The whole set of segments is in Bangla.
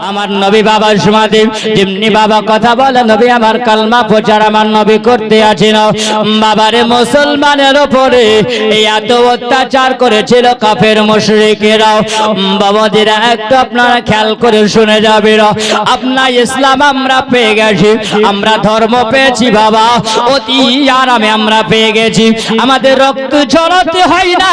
আমার নবী বাবার সমাধি যেমনি বাবা কথা বলে নবী আমার কালমা প্রচার আমার নবী করতে আছেন বাবারে মুসলমানের উপরে এত অত্যাচার করেছিল কাফের মুশরিকেরা বাবাদেরা একটু আপনারা খেয়াল করে শুনে যাবেন আপনার ইসলাম আমরা পেয়ে গেছি আমরা ধর্ম পেয়েছি বাবা অতি আরামে আমরা পেয়ে গেছি আমাদের রক্ত ঝরাতে হয় না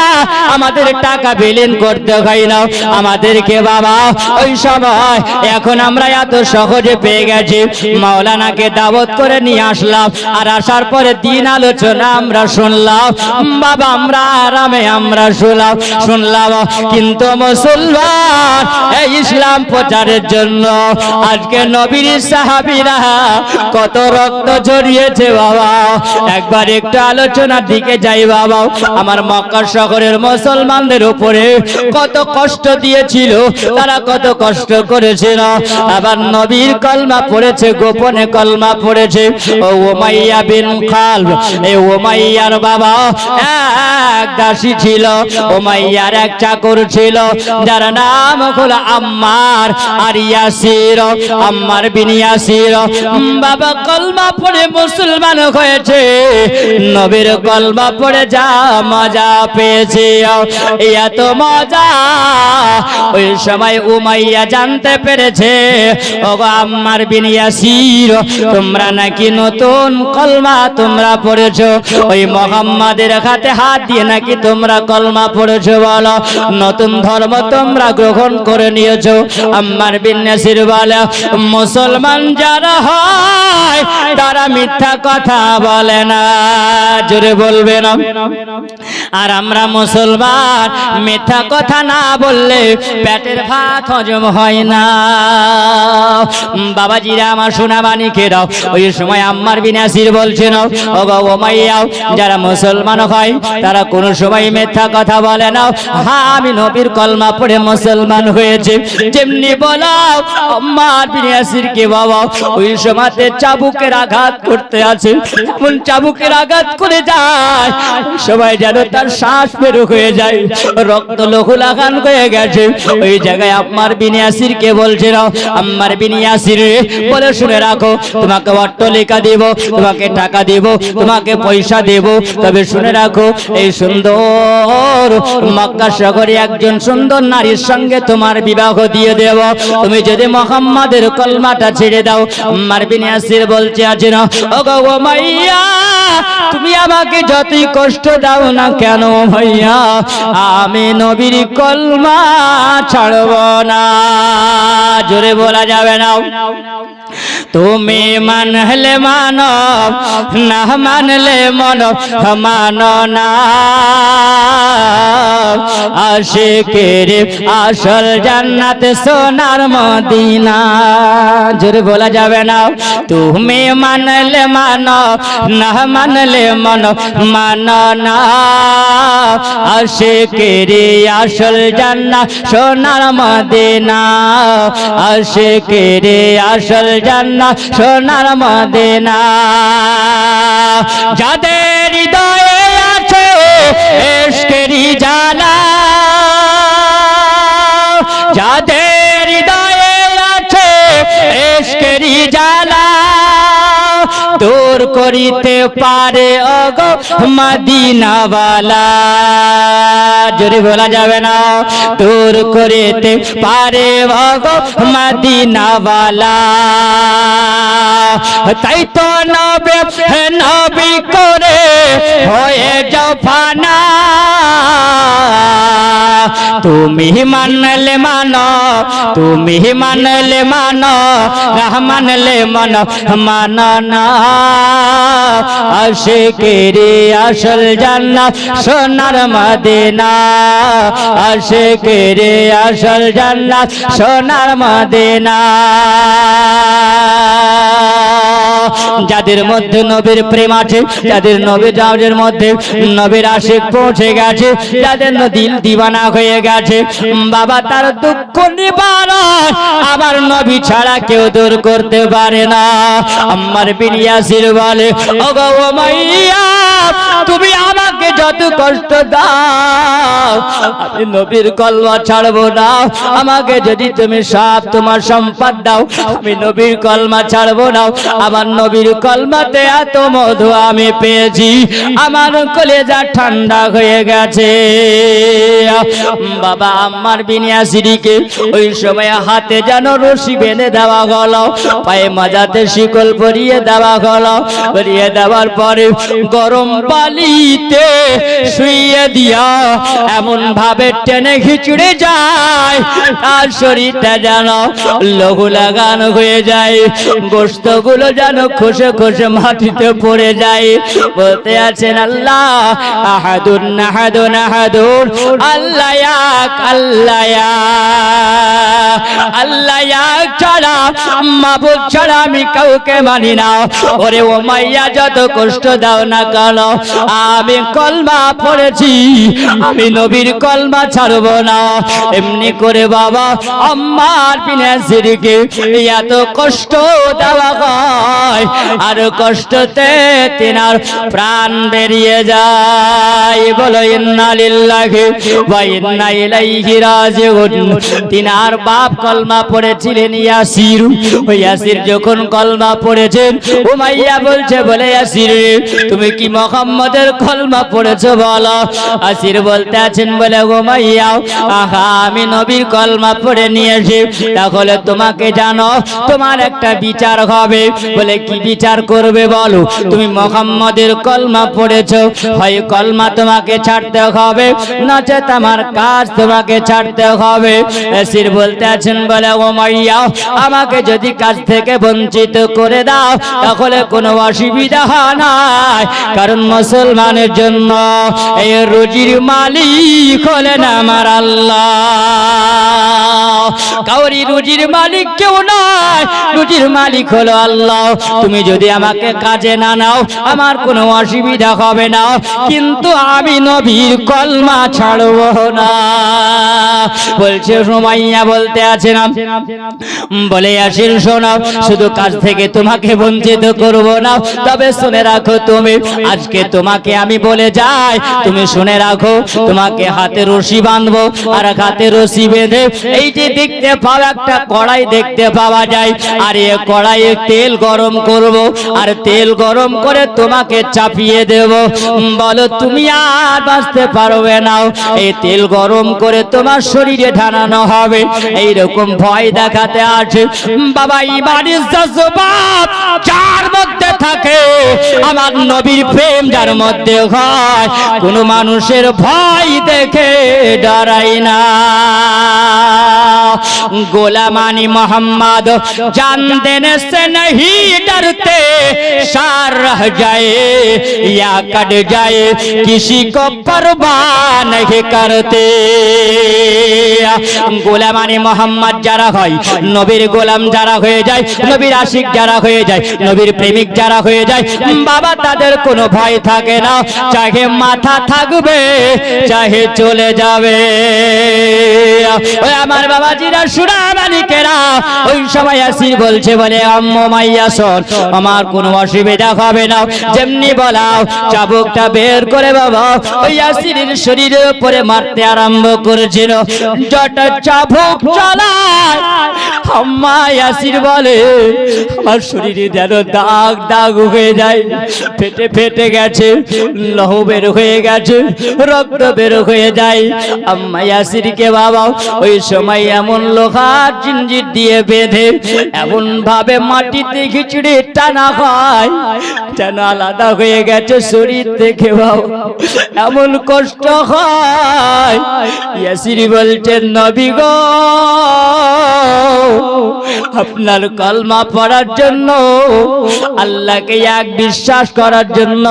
আমাদের টাকা বিলীন করতে হয় না আমাদেরকে বাবা ওই সময় এখন আমরা এত সহজে পেয়ে গেছি মাওলানাকে দাওয়াত করে নিয়ে আসলাম আর আসার পরে দিন আলোচনা আমরা শুনলাম বাবা আমরা আরামে আমরা শুনলাম কিন্তু মুসলমান এই ইসলাম প্রচারের জন্য আজকে নবীর সাহাবীরা কত রক্ত ঝরিয়েছে বাবা একবার একটু আলোচনার দিকে যাই বাবা আমার মক্কা শহরের মুসলমানদের উপরে কত কষ্ট দিয়েছিল তারা কত কষ্ট করেছিল আবার নবীর কলমা পড়েছে গোপনে কলমা পড়েছে ও উমাইয়া বিন খালব এই উমাইয়ার বাবা এক দাসী ছিল উমাইয়ার এক চাকর ছিল যার নাম হলো আম্মার আর ইয়াসির আম্মার বিন ইয়াসির বাবা কলমা পড়ে মুসলমান হয়েছে নবীর কলমা পড়ে যা মজা পেয়েছে এত মজা ওই সময় উমাইয়া জানতে পেরেছে ওগো আম্মার বিন ইয়াসির তোমরা নাকি নতুন কলমা তোমরা পড়েছো ওই মুহাম্মাদের হাতে হাত দিয়ে নাকি তোমরা কলমা পড়েছো বলো নতুন ধর্ম তোমরা গ্রহণ করে নিয়েছো আম্মার বিন ইয়াসির বলে মুসলমান যারা হয় তারা মিথ্যা কথা বলে না জোরে বলবে না আর আমরা মুসলমান মিথ্যা কথা না বললে পেটের ভাত হজম হয় না বাবাজিরা আমার সোনা বাণীকে দাও ওই সময় আম্মার বিন ইয়াসির বলছেন ওগো উমাইয়া যারা মুসলমান হয় তারা কোনো সময় মিথ্যা কথা বলে না হ্যাঁ আমি নবীর কলমা পড়ে মুসলমান হয়েছে যেমনি বলাও আম্মার বিন ইয়াসির কে বাবা ওই সময়তে চাবুকের আঘাত করতে আছে এমন চাবুকের আঘাত করে যায় সবাই যেন তার শ্বাস বের হয়ে যায় রক্ত লোহুলাগান হয়ে গেছে ওই জায়গায় আম্মার বিন ইয়াসির কে বলছে না আম্মার বিন ইয়াসির বলে শুনে রাখো তোমাকে অট্টালিকা দেব তোমাকে টাকা দেব তোমাকে পয়সা দেব তবে শুনে রাখো এই সুন্দর মক্কা শহরে একজন সুন্দর নারীর সঙ্গে তোমার বিবাহ দিয়ে দেব তুমি যদি মুহাম্মাদের কলমাটা ছেড়ে দাও আম্মার বিন ইয়াসির বলছে আছে না ওগো উমাইয়া তুমি আমাকে যতই কষ্ট দাও না কেন ভাইয়া আমি নবীর কলমা ছাড়ব না জোরে বলা যাবে না তুমি মানলে মানব না মানলে মন মানো না আশিকের আসল জান্নাত সোনার মদিনা জোরে বলা যাবে না তুমি মানলে মানো না মানলে মন মানো না আশিকের আসল জান্নাত সোনার মদিনা আশিকের আসল জান্নাত সোনার মদিনা যাদের হৃদয়ে আছে ইশকেরি জ্বালা যাদের হৃদয়ে আছে ইশকেরি জ্বালা দূর করিতে পারে ওগো মদিনাওয়ালা জোরে বলা যাবে না দূর করিতে পারে ওগো মদিনাওয়ালা তাই তো নবী নবী করে হয়ে যাও ফানা তুমি মানলে মানো তুমি মানলে মানো না মানলে মন মানো না আশিকের আসল জান্নাত সোনার মদিনা আশিকের আসল জান্নাত সোনার মদিনা যাদের মধ্যে নবীর প্রেম আছে যাদের নবীর জাওজের মধ্যে নবীর আশিক পৌঁছে গেছে যাদের দিল দিওয়ানা হয়ে গেছে বাবা তার দুঃখ নিবারণ আবার নবী ছাড়া কেউ দূর করতে পারে না আম্মার বিন ইয়াসির বলে ওগো উমাইয়া তুমি আমাকে যত কষ্ট দাও আমি নবীর কলমা ছাড়বো না। আমাকে যদি তুমি সব তোমার সম্পদ দাও আমি নবীর কলমা ছাড়বো না। আমার নবীর কলমাতে এত মধু আমি পেয়েছি, আমার কলেজা ঠান্ডা হয়ে গেছে। বাবা আম্মার বিন ইয়াসিরকে ওই সময় হাতে যেন রশি বেঁধে দেওয়া হলো, পায়ে মাজাতে শিকল পরিয়ে দেওয়া হলো। পরিয়ে দেওয়ার পরে গরম বালিতে শুইয়ে দিয়া এমন ভাবে টেনে খিচুড়ে যায় তার শরীরটা যেন লঘু লাগানো হয়ে যায়, গোস্ত গুলো যেন খসে খসে মাটিতে পড়ে যায়। বলতে আছেন আল্লাহ আহাদুন আহাদুন আহাদুন আল্লাহ এক আল্লাহ এক আল্লাহ এক ছাড়া মাবুদ ছাড়া আমি কাউকে মানি না। ওরে ও মাইয়া যত কষ্ট দাও না কেন আমি কলমা পড়েছি, আমি নবীর কলমা ছাড়বো না। এমনি করে বাবা আম্মার বিন ইয়াসিরকে এত কষ্ট দেওয়া হয় আর কষ্টতে তিনার প্রাণ বেরিয়ে যায়। বলো ইন্না লিল্লাহি ওয়া ইন্না ইলাইহি রাজিউন। তিনার বাপ কলমা পড়েছিলেন ইয়াসির। ওই ইয়াসির যখন কলমা পড়েছেন উমাইয়া বলছে বলে ইয়াসির তুমি কি মুহাম্মদের কলমা পড়েছো বলো। ইয়াসির বলতে আছেন বলে উমাইয়া আহা আমি নবীর কলমা পড়ে নিয়েছি। তাহলে তোমাকে জানো তোমার একটা বিচার হবে। বলে কি বিচার করবে বলো। তুমি মুহাম্মদের কলমা পড়েছো, হয় কলমা তোমাকে ছাড়তে হবে নচেত আমার কাজ তোমাকে ছাড়তে হবে। ইয়াসির বলতে আছেন বলে উমাইয়া আমাকে যদি কাজ থেকে বঞ্চিত করে দাও তাহলে কোনো অসুবিধা নাই, কারণ মুসলমানের জন্য এই রুজির মালিক হলেন আমার আল্লাহ। কাউরি রুজির মালিক কেউ নয়, রুজির মালিক হলো আল্লাহ। তুমি যদি আমাকে কাজে না নাও আমার কোনো অসুবিধা হবে না, কিন্তু আমি নবীর কলমা ছাড়বো না। বলছে সুমাইয়া বলতে আছে না বলে আসিল শোনাও শুধু কাজ থেকে তোমাকে বঞ্চিত করব না, তবে শুনে রাখো তুমি আজকে তোমাকে আমি বলে যাই তুমি শুনে রাখো তোমাকে হাতে রশি বাঁধবো আর হাতে রশি বেঁধে এই যে দেখতে পাও একটা কড়াই দেখতে পাওয়া যায়, আর এই কড়াইয়ে তেল গরম করব আর তেল গরম করে তোমাকে চাপিয়ে দেব। বলো তুমি আর বাঁচতে পারবে না। এই তেল গরম করে তোমার শরীরে ঢালানো হবে। এইরকম ভয় দেখাতে আছে বাবা ইমানের জজবাত যার মধ্যে থাকে, আমার নবীর প্রেম যার মধ্যে হয়, কোন মানুষের ভয় দেখে ডরাই না। গোলামানি मोहम्मद जान देने से नहीं डरते, सार रह जाए या कट जाए किसी को परवाह नहीं करते। গোলামানি মোহাম্মদ যারা হয়, নবীর গোলাম যারা হয়ে যায়, নবীর আশিক যারা হয়ে যায়, নবীর প্রেমিক যারা হয়ে যায়, বাবা তাদের কোনো ভয় থাকে না, চাহে মাথা থাকবে চাহে চলে যাবে। ওই আমার বাবাজিরা সুরা মালিকেরা ওই সময় আসির বলছে বলে আম্মু মাইয়া শোন আমার কোনো অসুবিধা হবে না। যেমনি বলাও চাবুকটা বের করে বাবা ওই আসিরের শরীরের উপরে মারতে আরম্ভ করেছিল। যটা চাবুক চালায় আম্মা ইয়াসির বলে আমার শরীরে যেন দাগ দাগ হয়ে যায়, ফেটে ফেটে গেছে, লহু বের হয়ে গেছে, রক্ত বের হয়ে যায়। আম্মা ইয়াসিরকে বাবা ওই সময় এমন লোহার জিঞ্জির দিয়ে বেঁধে এমন ভাবে মাটিতে খিচড়ে টানা হয় যেন আলাদা হয়ে গেছে শরীর থেকে বাবা, এমন কষ্ট হয়। ইয়াসির বলছেন নবী গো আপনার কলমা পড়ার জন্য, আল্লাহকে এক বিশ্বাস করার জন্য,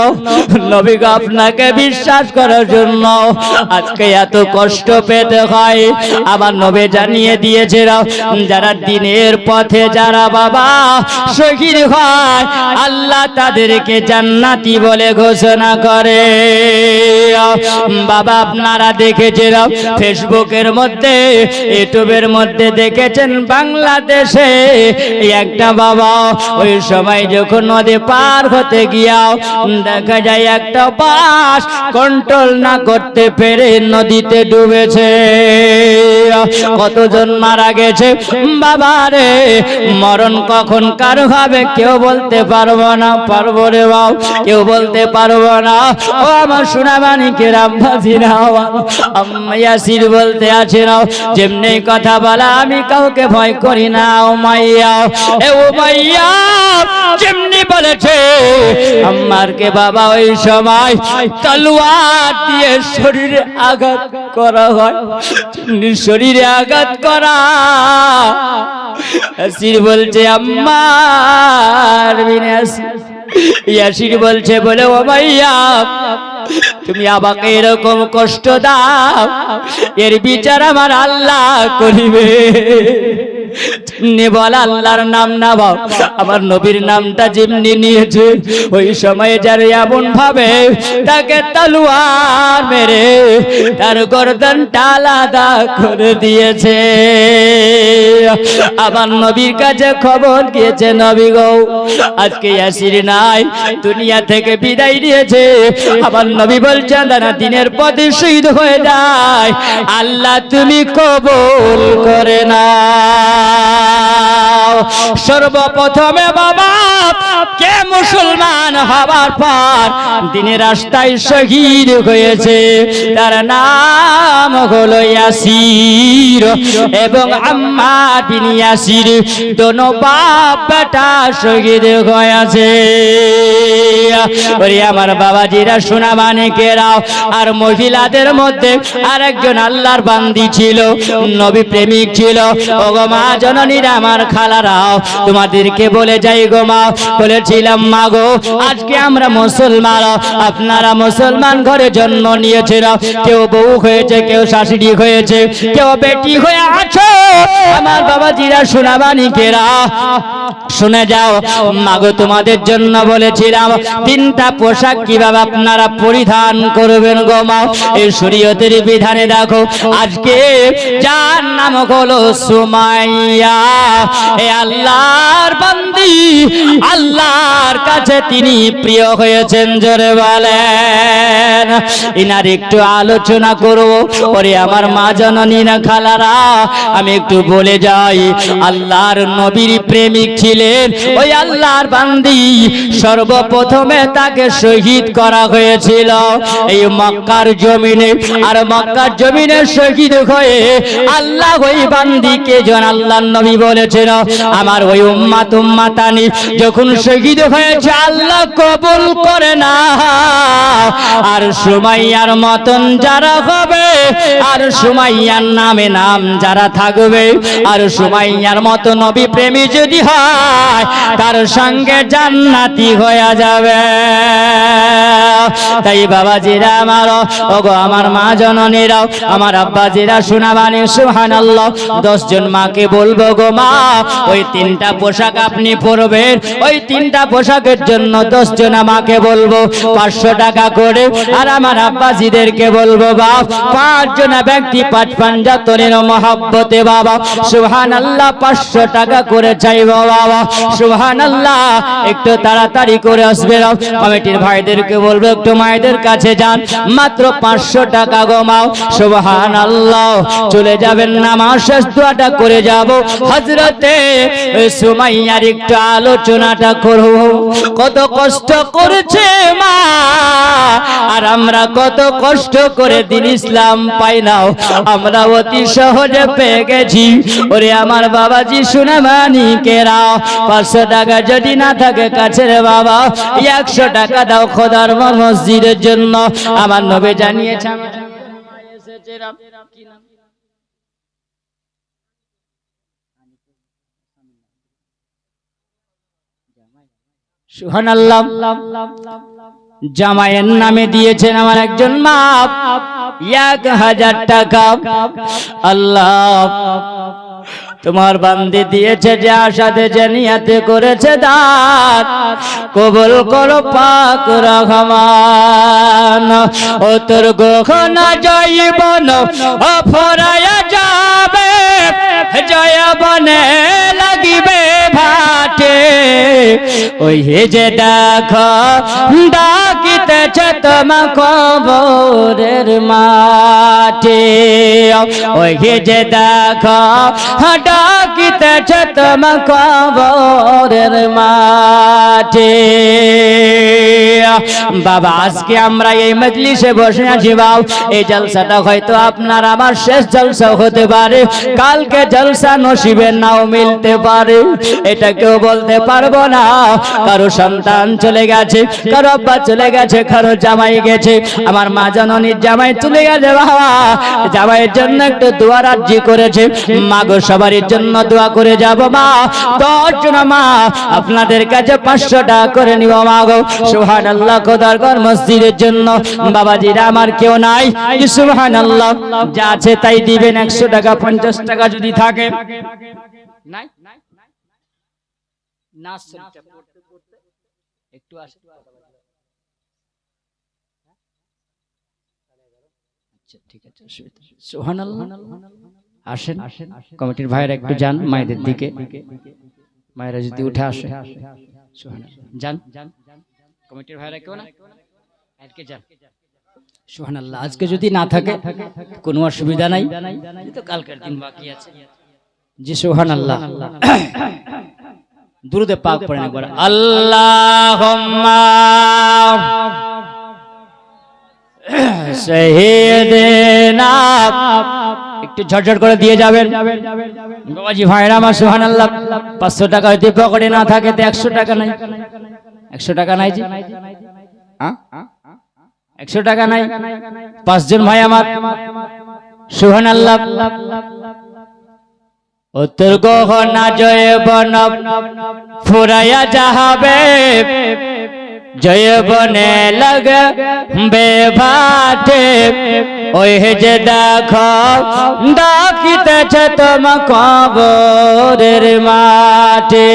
নবী গো আপনাকে বিশ্বাস করার জন্য আজকে এত কষ্ট পেতে হয়। আমার নবী জানিয়ে দিয়েছে যারা দিনের পথে যারা বাবা শহীদ হয় আল্লাহ তাদেরকে জান্নাতি বলে ঘোষণা করে। বাবা আপনারা দেখেছেন ফেসবুকের মধ্যে, ইউটিউবের মধ্যে দেখেছেন বাংলাদেশে একটা বাবা ওই সময় যখন নদী পার হতে গিয়াও দেখা যায় একটা বাস কন্ট্রোল না করতে পেরে নদীতে ডুবেছে। কতজন মারা গেছে বাবারে, মরণ কখন কার হবে কেউ বলতে পারবো না, পারবো রে বাবা, কেউ বলতে পারবো না। ও আমার সোনামানিকের আব্বাজিরা, আম্মা ইয়াসির বলতে আছে না, যেমনি কথা বলা আমি কাউকে ভয় করি না। ও মাইয়া, এ ও মাইয়া যেমনি বলেছে আম্মারকে বাবা ওই সময় তলোয়ার দিয়ে শরীরে আঘাত করা হয়, শরীরে আঘাত করা। ইয়াসির বলছে আম্মার বিনে ইয়াসির বলছে বলে ও মাইয়া তুমি আমাকে এরকম কষ্ট দাও, এর বিচার আমার আল্লাহ করিবে। বল আল্লাহর নাম না বাও, আমার নবীর নামটা যেমনি নিয়েছে ওই সময়ে যার এমন ভাবে তাকে তলোয়ার মেরে তার গর্দনটা আলাদা করে দিয়েছে। আমার নবীর কাছে খবর গিয়েছে, নবী গো আজকে ইয়াসির নাই, দুনিয়া থেকে বিদায় নিয়েছে। আমার নবী বলছেন না দিনের পথে শহীদ হয়ে যায়, আল্লাহ তুমি কবুল করে না। সর্বপ্রথমে বাবা কে মুসলমান হবার পর দিনের রাস্তায় শহীদ হয়েছে, তার নাম হলো ইয়াসির এবং আম্মার বিন ইয়াসির, দোনো বাপ বেটা শহীদ হয়েছে। ওরে আমার বাবাজিরা সোনামানিকেরাও, আর মহিলাদের মধ্যে আরেকজন আল্লাহর বান্দি ছিল, নবী প্রেমিক ছিল। ও গো মা জননীরা, আমার খালারাও, তোমাদেরকে বলে যাই গো মা, বলেছিলাম মা গো আজকে আমরা মুসলমান, আপনারা মুসলমান ঘরে জন্ম নিয়েছেন, কেউ বউ হয়েছে, কেউ শাশুড়ি হয়েছে, কেউ বেটি হয়ে আছো। আমার বাবাজিরা সোনামানিকেরা শুনে যাও, মাগো তোমাদের জন্য বলেছিলাম তিনটা পোশাক কিভাবে আপনারা পরিধান করবেন গো মা। এই শরীয়তের বিধানে দেখো আজকে যার নাম হলো সুমাইয়া, এ আল্লাহর বান্দি, আল্লাহর কাছে তিনি প্রিয় হয়েছেন, জোরে বলেন। ইনার একটু আলোচনা করব। ওরে আমার মা জননী না খালারা, আমি একটু বলে যাই, আল্লাহর নবীর প্রেমিক ছিলেন ওই আল্লাহর বান্দি, সর্বপ্রথমে তাকে শহীদ করা হয়েছিল এই মক্কার জমিনে। আর মক্কার জমিনে শহীদ হয়ে আল্লাহ ওই বান্দিকে জন আল্লাহর নবী বলেছেন আমার ওই উম্মাত উম্মাতানি যখন শহীদ হয়েছে আল্লাহ কবুল করে না। আর সুমাইয়ার মতন যারা হবে, আর সুমাইয়ার নামে নাম যারা থাকবে, আর সুমাইয়ার মতো নবী প্রেমী যদি হয় তার সঙ্গে জান্নাতি হয়ে যাবে। তাই বাবাজিরা আমার, ওগো আমার মা জননীরাও, আমার আব্বাজিরা শোনাবানি সুবহানাল্লাহ। 10 জন মাকে বলবো গো মা, ওই তিনটা পোশাক আপনি পরবেন, ওই তিনটা পোশাকের জন্য 10 জন মাকে বলবো 500 টাকা করে। আর আমার আব্বাজিদেরকে বলবো বাপ, 5 জন ব্যক্তি 5 পাঞ্জাতনের মহব্বতে বাবা সুবহানাল্লাহ 500 টাকা করে চাইবো বাবা সুবহানাল্লাহ। একটু তাড়াতাড়ি করে আসবে, কমিটির ভাইদেরকে বলবো একটু মায়েদের কাছে যান, মাত্র 500 টাকা গো মাও সুবহানাল্লাহ। চলে যাবেন নামাজ শেষ দোয়াটা করে যাব। হযরতে সুমাইয়ার একটু আলোচনাটা করব। কত কষ্ট করেছে মা, আর আমরা কত কষ্ট করে দিন ইসলাম পাই নাও, আমরা অতি সহজে পেয়ে গেছি। ওরে আমার বাবাজি সোনামানিকেরা, 500 টাকা যদি না থাকে কাছের বাবা 100 টাকা দাও খোদার মসজিদের জন্য। আমার নবী জানিয়েছে সুবহানাল্লাহ, জামাইয়ের নামে দিয়েছেন আমার একজন মা 1000 টাকা। আল্লাহ তোমার বান্দি দিয়েছে যে আশাতে যে নিয়াতে করেছে দান কবুল করো পাক রহমান। ও তোর গহনা জয়বন ও ফরায়া যাবে, জয়বনে লাগিবে ওই যে দেখো ডাকিতেছে তোমা কবরের মাঠে, ওই যে দেখো ডাকিতেছে তোমা কবরের মাঠে। বাবা আজকে আমরা এই মজলিসে বসে আছি বাবা, এই জলসাটা হয়তো আপনার আমার শেষ জলসা হতে পারে, কালকে জলসা নসিবে নাও মিলতে পারে, এটা কেউ বলতে পারবো না। কারো সন্তান চলে গেছে, কারো আব্বা চলে গেছে, কারো জামাই গেছে, আমার মা জননীর জামাই চলে গেছে বাবা, জামাইয়ের জন্য একটু দোয়া রাজি করেছে, মা গো সবার জন্য দোয়া করে যাব মা। 10 জন মা আপনাদের কাছে 500 টাকা করে নিব মা গো, সুবহানাল্লাহ। খোদার ঘর মসজিদের জন্য বাবাজিরা আমার কেউ নাই, সুবহানাল্লাহ, যা আছে তাই দিবেন। 100 টাকা 50 টাকা যদি থাকে নাই নাচ চলছে পড়তে পড়তে একটু আসে, আচ্ছা ঠিক আছে, সুবহানাল্লাহ। আসেন কমিটির ভাইরা একটু যান মায়েদের দিকে, মায়েরা যদি উঠে আসে, সুবহানাল্লাহ, যান কমিটির ভাইরা কেউ না আজকে যান, সুবহানাল্লাহ। আজকে যদি না থাকে কোনো অসুবিধা নাই, তো কালকের দিন বাকি আছে। জি সুবহানাল্লাহ। দুরুদে পাক পড়েন একবার, আল্লাহুম্মা সাইয়্যিদিনা, একটু ঝরঝর করে দিয়ে যাবেন বাবাজি ভাইরা আমার, সুবহানাল্লাহ। 500 টাকা যদি পকেটে না থাকে তো 100 টাকা নাই, 100 টাকা নাই জি, 100 টাকা নাই। 5 জন ভাই আমার, সুবহানাল্লাহ। উত্তর গহনা জয়বন ফুরাইয়া যাবে, জয়বনে লাগবে ভাটে, ওই যে দেখো ডাকিতেছে তোমা কবরের মাঠে,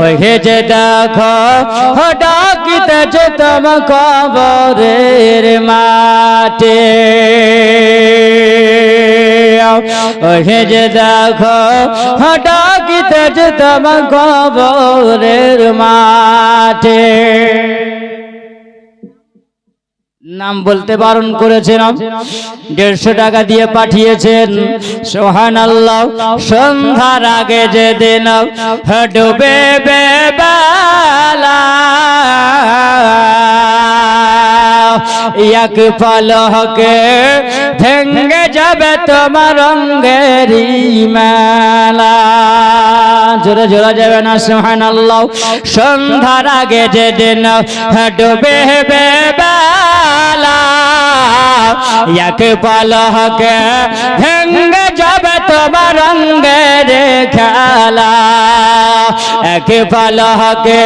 ওই যে দেখো ডাকিতেছে তোমা কবরের মাঠে, ওই যে দেখো ডাকিতেছে তোমা কবরের মাঠে। নাম বলতে বারণ করেছেন, 150 টাকা দিয়ে পাঠিয়েছেন, সুবহানাল্লাহ। সন্ধ্যার আগে যেদিন ডুবে বেলা, এক পলকে ভেঙে যাবে তোমার রঙেরি মেলা, জোরে জোরে যাবে না, সুবহানাল্লাহ। সন্ধ্যার আগে যেদিন ডুবে বেলা, এক পলকে ভেঙে যাবে তোমার রঙের খেলা, এক পলকে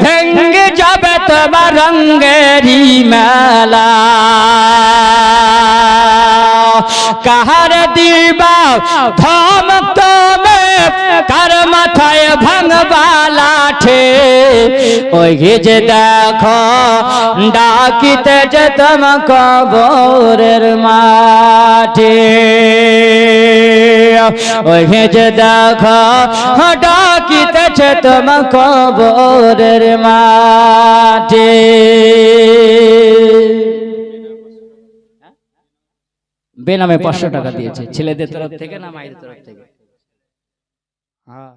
ভেঙে যাবে তোমার রঙেরি মেলা। কাহার দিবা ধমক তুমি, কার মাথায় ভাঙবা লাঠি, ওই যে দেখো ডাকিতেছে তোমা কবরের মাঠে, ওই যে দেখো ডাকিতেছে তোমা কবরের মাঠে। বেনামে 500 টাকা দিয়েছে, ছেলেদের তরফ থেকে না মায়েদের তরফ থেকে? হ্যাঁ।